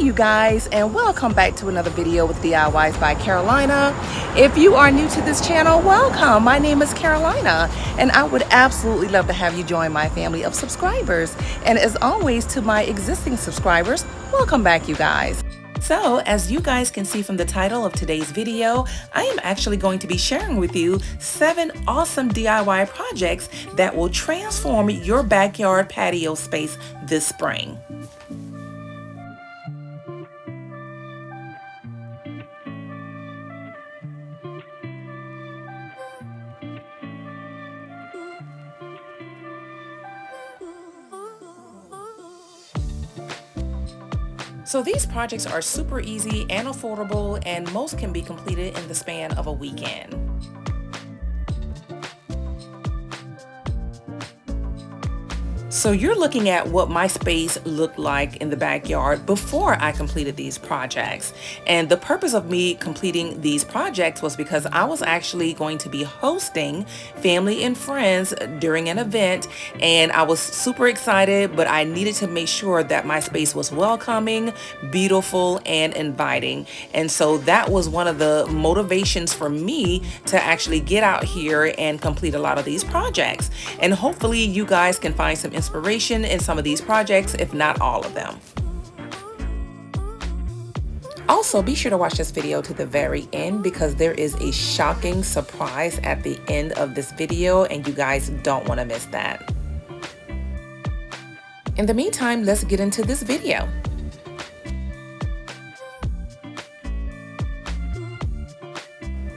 you guys, and welcome back to another video with DIYs by Carolina. If you are new to this channel, welcome. My name is Carolina, and I would absolutely love to have you join my family of subscribers. And as always, to my existing subscribers, welcome back, you guys. So, as you guys can see from the title of today's video, I am actually going to be sharing with you 7 awesome DIY projects that will transform your backyard patio space this spring. So these projects are super easy and affordable, and most can be completed in the span of a weekend. So you're looking at what my space looked like in the backyard before I completed these projects. And the purpose of me completing these projects was because I was actually going to be hosting family and friends during an event, and I was super excited, but I needed to make sure that my space was welcoming, beautiful, and inviting. And so that was one of the motivations for me to actually get out here and complete a lot of these projects. And hopefully you guys can find some inspiration in some of these projects, if not all of them. Also, be sure to watch this video to the very end because there is a shocking surprise at the end of this video, and you guys don't want to miss that. In the meantime, let's get into this video.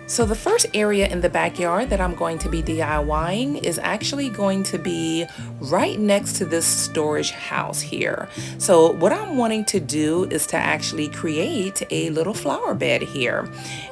So the first area in the backyard that I'm going to be DIYing is actually going to be right next to this storage house here. So what I'm wanting to do is to actually create a little flower bed here.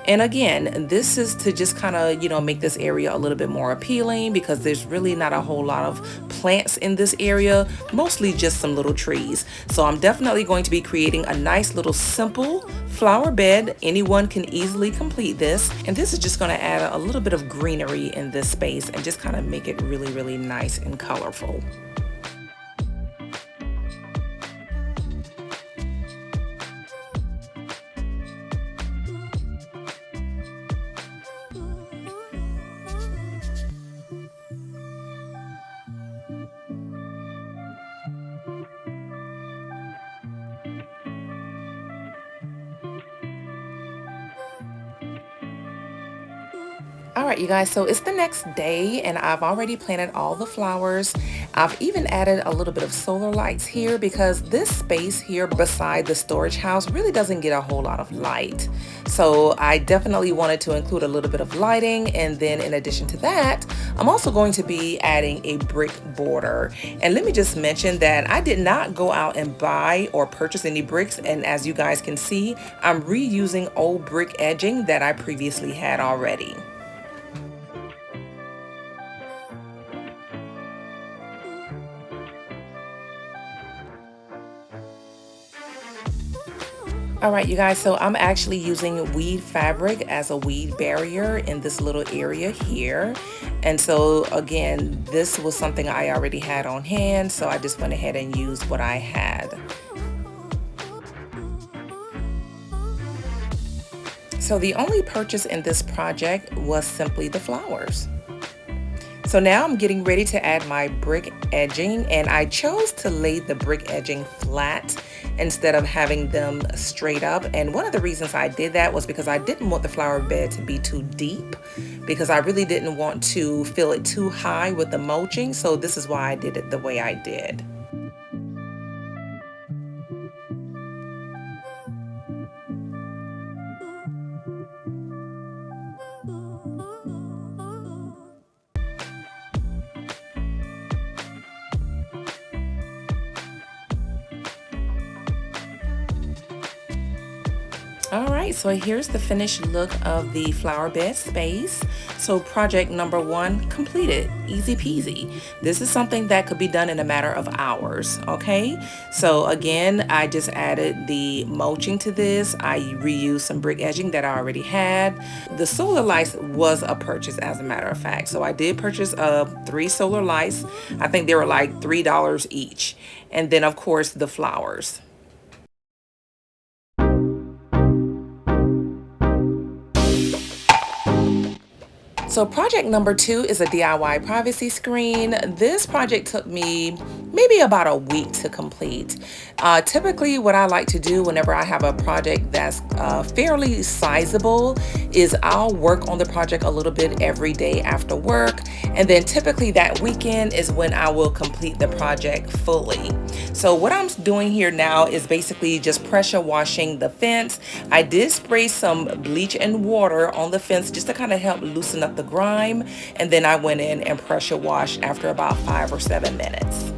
And again, this is to just kind of, make this area a little bit more appealing because there's really not a whole lot of plants in this area, mostly just some little trees. So I'm definitely going to be creating a nice little simple flower bed. Anyone can easily complete this. And this is just going to add a little bit of greenery in this space and just kind of make it really, really nice and colorful. Alright, you guys, so it's the next day and I've already planted all the flowers. I've even added a little bit of solar lights here because this space here beside the storage house really doesn't get a whole lot of light. So I definitely wanted to include a little bit of lighting, and then in addition to that, I'm also going to be adding a brick border. And let me just mention that I did not go out and buy or purchase any bricks, and as you guys can see, I'm reusing old brick edging that I previously had already. Alright, you guys, so I'm actually using weed fabric as a weed barrier in this little area here. And so again, this was something I already had on hand, so I just went ahead and used what I had. So the only purchase in this project was simply the flowers. So now I'm getting ready to add my brick edging, and I chose to lay the brick edging flat instead of having them straight up. And one of the reasons I did that was because I didn't want the flower bed to be too deep, because I really didn't want to fill it too high with the mulching. So this is why I did it the way I did. Alright, so here's the finished look of the flower bed space. So project number 1 completed, easy peasy. This is something that could be done in a matter of hours, okay? So again, I just added the mulching to this. I reused some brick edging that I already had. The solar lights was a purchase, as a matter of fact. So I did purchase 3 solar lights. I think they were like $3 each. And then of course the flowers. So project number 2 is a DIY privacy screen. This project took me maybe about a week to complete. Typically what I like to do whenever I have a project that's fairly sizable is I'll work on the project a little bit every day after work, and then typically that weekend is when I will complete the project fully. So what I'm doing here now is basically just pressure washing the fence. I did spray some bleach and water on the fence just to kind of help loosen up the grime, and then I went in and pressure washed after about 5 or 7 minutes.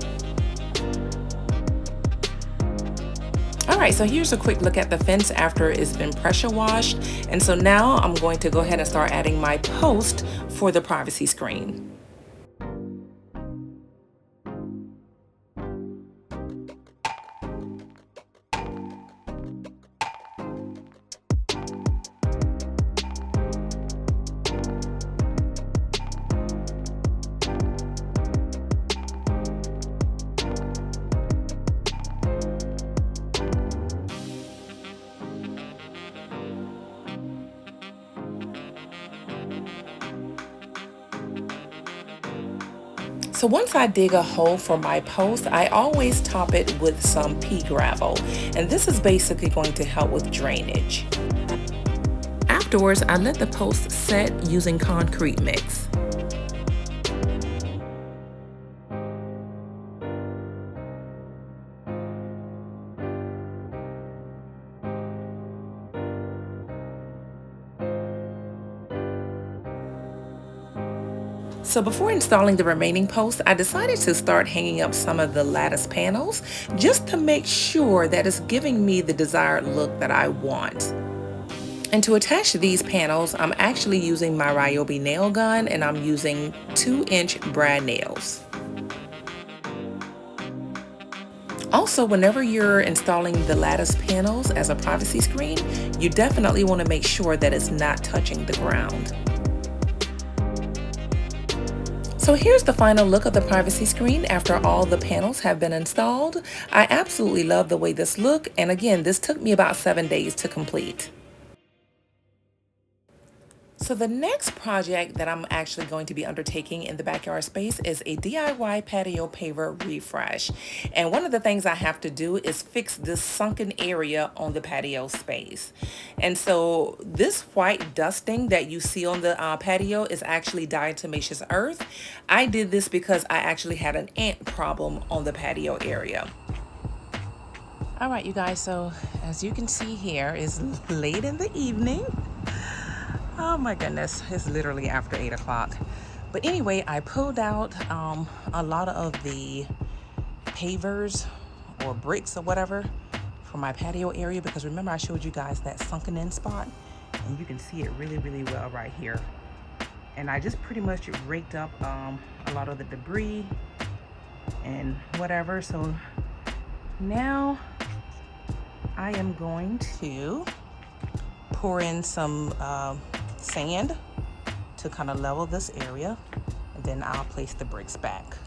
Alright, so here's a quick look at the fence after it's been pressure washed, and so now I'm going to go ahead and start adding my post for the privacy screen. So once I dig a hole for my post, I always top it with some pea gravel, and this is basically going to help with drainage. Afterwards, I let the post set using concrete mix. So before installing the remaining posts, I decided to start hanging up some of the lattice panels just to make sure that it's giving me the desired look that I want. And to attach these panels, I'm actually using my Ryobi nail gun, and I'm using 2-inch brad nails. Also, whenever you're installing the lattice panels as a privacy screen, you definitely want to make sure that it's not touching the ground. So here's the final look of the privacy screen after all the panels have been installed. I absolutely love the way this looks, and again, this took me about 7 days to complete. So the next project that I'm actually going to be undertaking in the backyard space is a DIY patio paver refresh. And one of the things I have to do is fix this sunken area on the patio space. And so this white dusting that you see on the patio is actually diatomaceous earth. I did this because I actually had an ant problem on the patio area. All right, you guys, so as you can see here, it's late in the evening. Oh my goodness, it's literally after 8 o'clock. But anyway, I pulled out a lot of the pavers or bricks or whatever for my patio area, because remember I showed you guys that sunken in spot, and you can see it really well right here. And I just pretty much raked up a lot of the debris and whatever. So now I am going to pour in some sand to kind of level this area, and then I'll place the bricks back.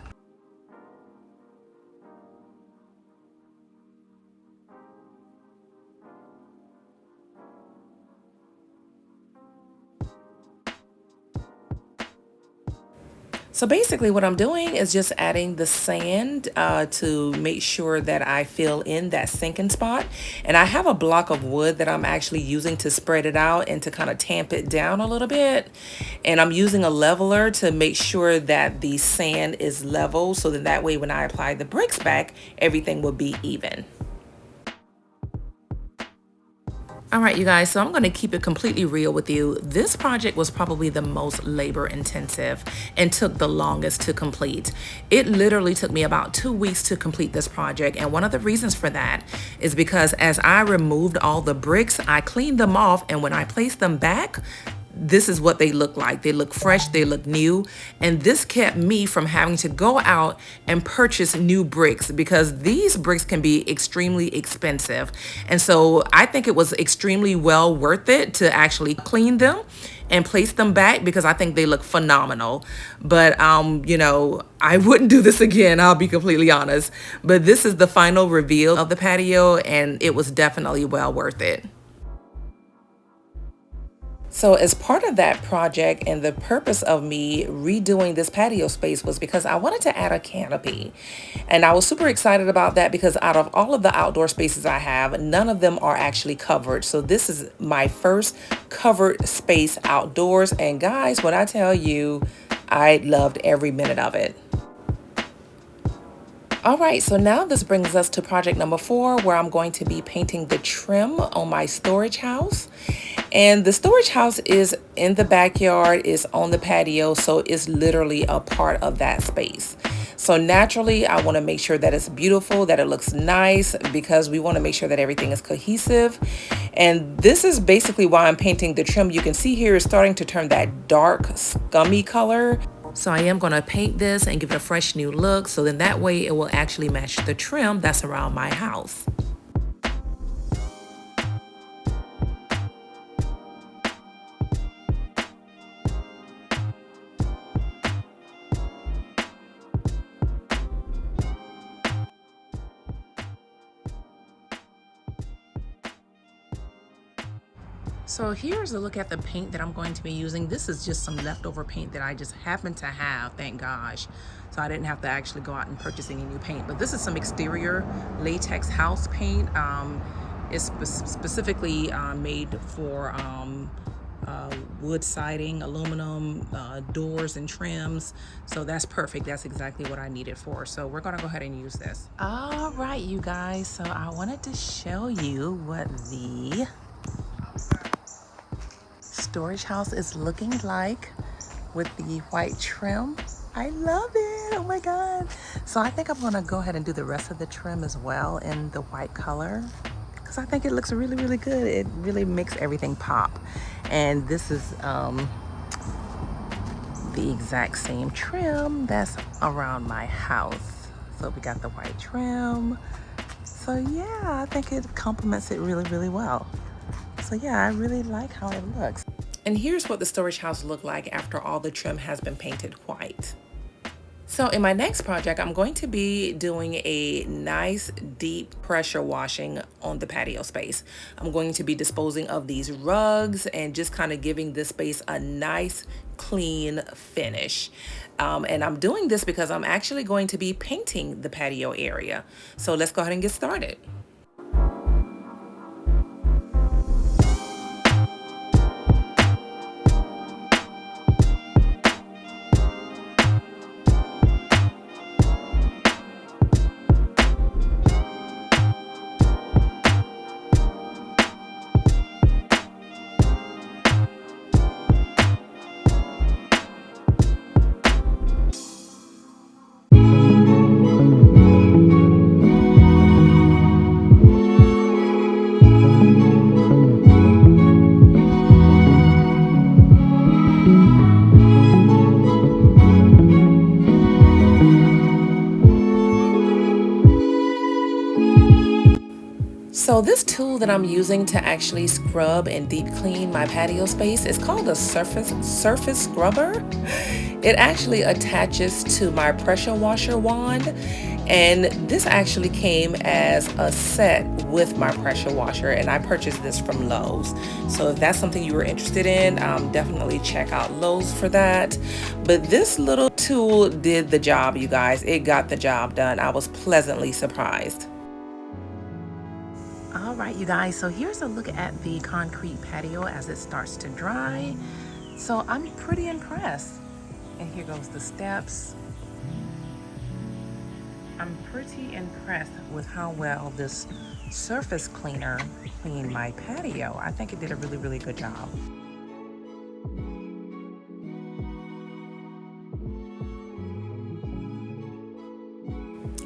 So basically what I'm doing is just adding the sand to make sure that I fill in that sinking spot. And I have a block of wood that I'm actually using to spread it out and to kind of tamp it down a little bit. And I'm using a leveler to make sure that the sand is level, so that way when I apply the bricks back, everything will be even. All right, you guys, so I'm going to keep it completely real with you. This project was probably the most labor intensive and took the longest to complete. It literally took me about 2 weeks to complete this project. And one of the reasons for that is because as I removed all the bricks, I cleaned them off. And when I placed them back, this is what they look like. They look fresh, they look new, and this kept me from having to go out and purchase new bricks, because these bricks can be extremely expensive. And so I think it was extremely well worth it to actually clean them and place them back, because I think they look phenomenal. But you know, I wouldn't do this again, I'll be completely honest. But this is the final reveal of the patio, and it was definitely well worth it. So as part of that project and the purpose of me redoing this patio space was because I wanted to add a canopy. And I was super excited about that because out of all of the outdoor spaces I have, none of them are actually covered. So this is my first covered space outdoors. And guys, when I tell you, I loved every minute of it. All right, so now this brings us to project number 4, where I'm going to be painting the trim on my storage house. And the storage house is in the backyard, is on the patio, so it's literally a part of that space. So naturally, I want to make sure that it's beautiful, that it looks nice, because we want to make sure that everything is cohesive. And this is basically why I'm painting the trim. You can see here it's starting to turn that dark, scummy color. So I am going to paint this and give it a fresh new look, so then that way it will actually match the trim that's around my house. So here's a look at the paint that I'm going to be using. This is just some leftover paint that I just happen to have, thank gosh. So I didn't have to actually go out and purchase any new paint. But this is some exterior latex house paint. It's specifically made for wood siding, aluminum, doors and trims. So that's perfect. That's exactly what I needed for. So we're gonna go ahead and use this. All right, you guys. So I wanted to show you what the storage house is looking like with the white trim. I love it. Oh my God. So I think I'm gonna go ahead and do the rest of the trim as well in the white color, because I think it looks really, really good. It really makes everything pop. And this is the exact same trim that's around my house. So we got the white trim. So yeah, I think it complements it really, really well. So yeah, I really like how it looks. And here's what the storage house looked like after all the trim has been painted white. So in my next project, I'm going to be doing a nice deep pressure washing on the patio space. I'm going to be disposing of these rugs and just kind of giving this space a nice clean finish. And I'm doing this because I'm actually going to be painting the patio area. So let's go ahead and get started. So this tool that I'm using to actually scrub and deep clean my patio space is called a surface scrubber. It actually attaches to my pressure washer wand, and this actually came as a set with my pressure washer, and I purchased this from Lowe's. So if that's something you were interested in, definitely check out Lowe's for that. But this little tool did the job, you guys. It got the job done. I was pleasantly surprised. All right, you guys, so here's a look at the concrete patio as it starts to dry. So I'm pretty impressed. And here goes the steps. I'm pretty impressed with how well this surface cleaner cleaned my patio. I think it did a really, really good job.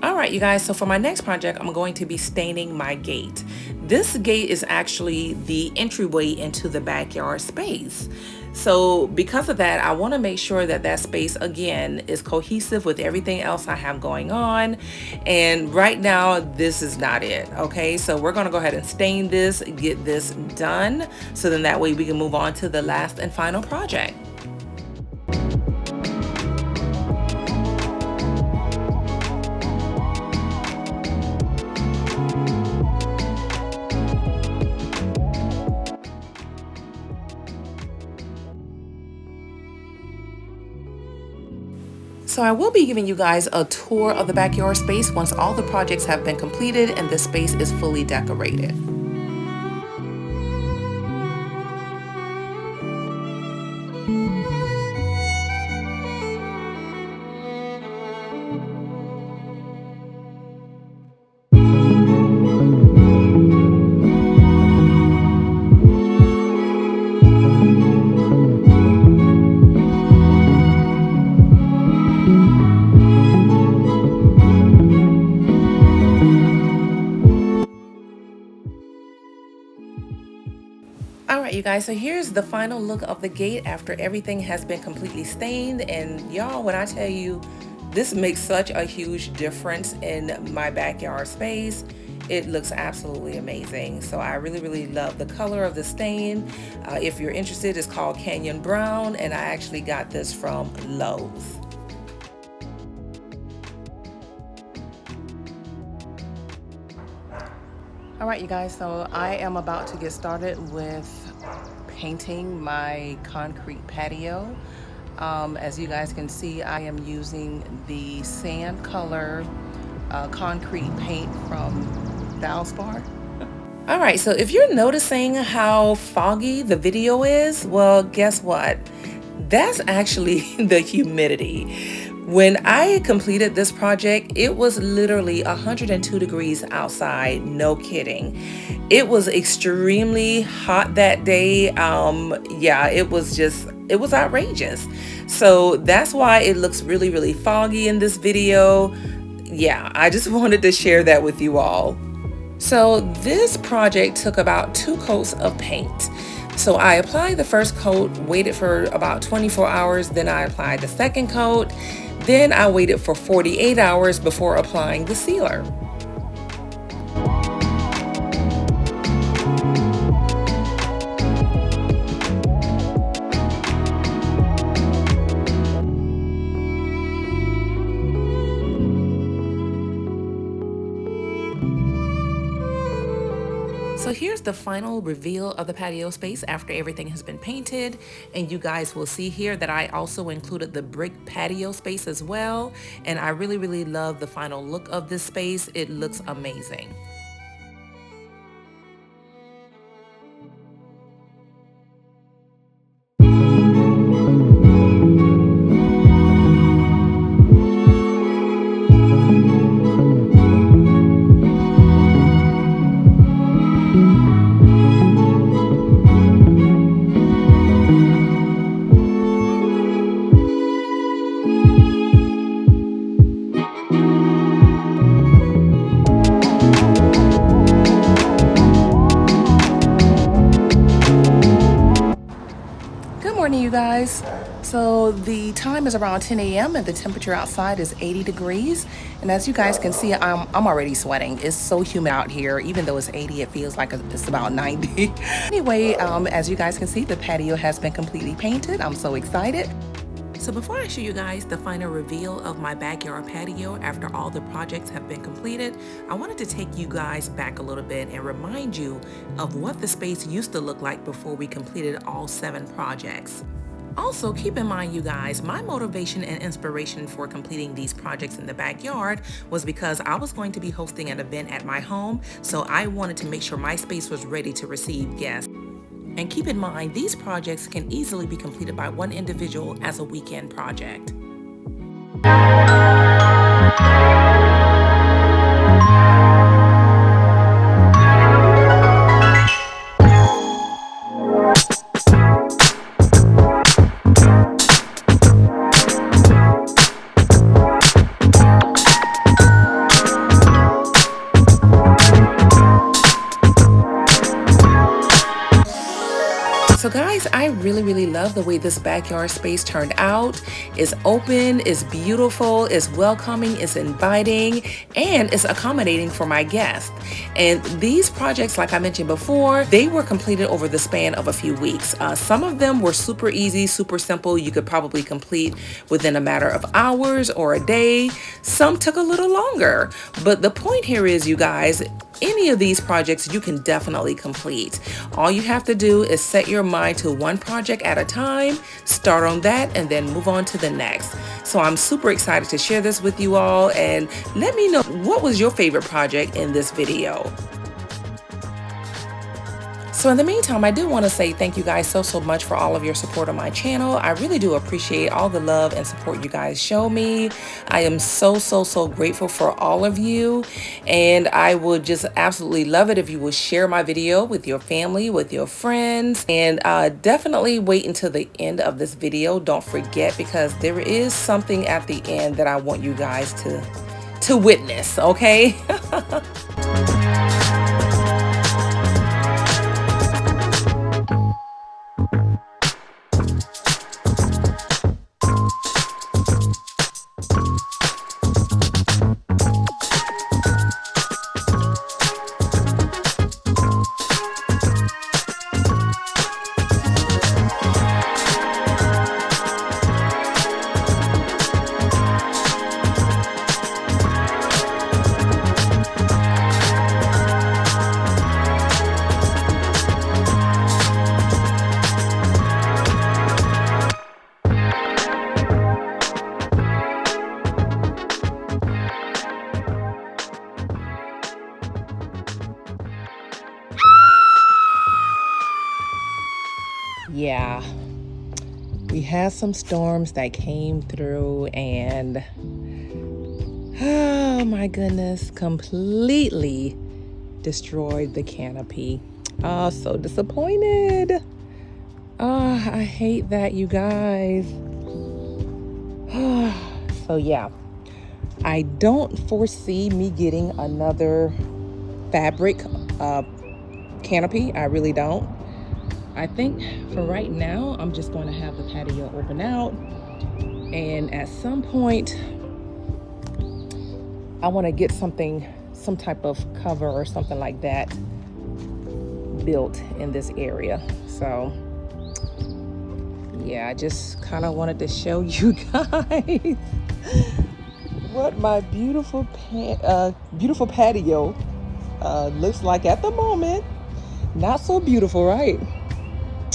All right, you guys, so for my next project, I'm going to be staining my gate. This gate is actually the entryway into the backyard space. So because of that, I want to make sure that that space, again, is cohesive with everything else I have going on. And right now, this is not it, okay? So we're going to go ahead and stain this, get this done, so then that way we can move on to the last and final project. So I will be giving you guys a tour of the backyard space once all the projects have been completed and the space is fully decorated. Alright you guys, so here's the final look of the gate after everything has been completely stained, and y'all, when I tell you this makes such a huge difference in my backyard space, it looks absolutely amazing. So I really love the color of the stain. If you're interested, it's called Canyon Brown, and I actually got this from Lowe's. Alright you guys, so I am about to get started with painting my concrete patio. As you guys can see, I am using the sand color concrete paint from Valspar. Alright, so if you're noticing how foggy the video is, well, guess what? That's actually the humidity. When I completed this project, it was literally 102 degrees outside, no kidding. It was extremely hot that day. Yeah, it was outrageous. So that's why it looks really foggy in this video. Yeah, I just wanted to share that with you all. So this project took about 2 coats of paint. So I applied the first coat, waited for about 24 hours, then I applied the second coat. Then I waited for 48 hours before applying the sealer. So here's the final reveal of the patio space after everything has been painted, and you guys will see here that I also included the brick patio space as well, and I really love the final look of this space. It looks amazing. You guys, so the time is around 10 a.m. and the temperature outside is 80 degrees, and as you guys can see, I'm already sweating. It's so humid out here. Even though it's 80, it feels like it's about 90. Anyway, as you guys can see, the patio has been completely painted. I'm so excited. So before I show you guys the final reveal of my backyard patio after all the projects have been completed, I wanted to take you guys back a little bit and remind you of what the space used to look like before we completed all 7 projects. Also, keep in mind, you guys, my motivation and inspiration for completing these projects in the backyard was because I was going to be hosting an event at my home, so I wanted to make sure my space was ready to receive guests. And keep in mind, these projects can easily be completed by one individual as a weekend project. So guys, I really love the way this backyard space turned out. It's open, it's beautiful, it's welcoming, it's inviting, and it's accommodating for my guests. And these projects, like I mentioned before, they were completed over the span of a few weeks. Some of them were super easy, super simple. You could probably complete within a matter of hours or a day. Some took a little longer. But the point here is, you guys, any of these projects you can definitely complete. All you have to do is set your mind to one project at a time, start on that, and then move on to the next. So I'm super excited to share this with you all, and let me know what was your favorite project in this video. So in the meantime, I do want to say thank you guys so much for all of your support on my channel. I really do appreciate all the love and support you guys show me. I am so grateful for all of you, and I would just absolutely love it if you would share my video with your family, with your friends, and definitely wait until the end of this video. Don't forget, because there is something at the end that I want you guys to witness, okay? Yeah, we had some storms that came through, and oh my goodness, completely destroyed the canopy. Oh, so disappointed. Oh, I hate that, you guys. So yeah, I don't foresee me getting another fabric canopy. I really don't. I think for right now, I'm just going to have the patio open out, and at some point, I want to get something, some type of cover or something like that built in this area. So yeah, I just kind of wanted to show you guys what my beautiful patio looks like at the moment. Not so beautiful, right?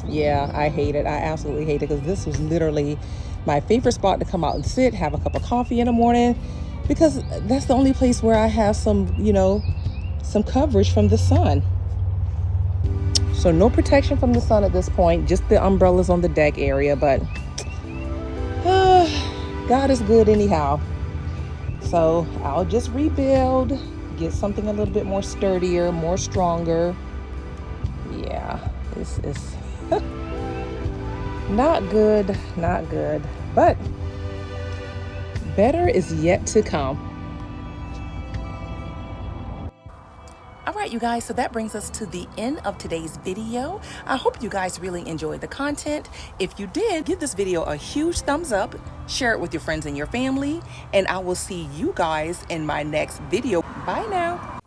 Yeah, I hate it. I absolutely hate it, because this was literally my favorite spot to come out and sit, have a cup of coffee in the morning, because that's the only place where I have some, you know, some coverage from the sun. So no protection from the sun at this point, just the umbrellas on the deck area, but God is good anyhow. So I'll just rebuild, get something a little bit more sturdier, more stronger. Yeah, this is not good, but better is yet to come. All right, you guys, so that brings us to the end of today's video. I hope you guys really enjoyed the content. If you did, give this video a huge thumbs up, share it with your friends and your family, and I will see you guys in my next video. Bye now.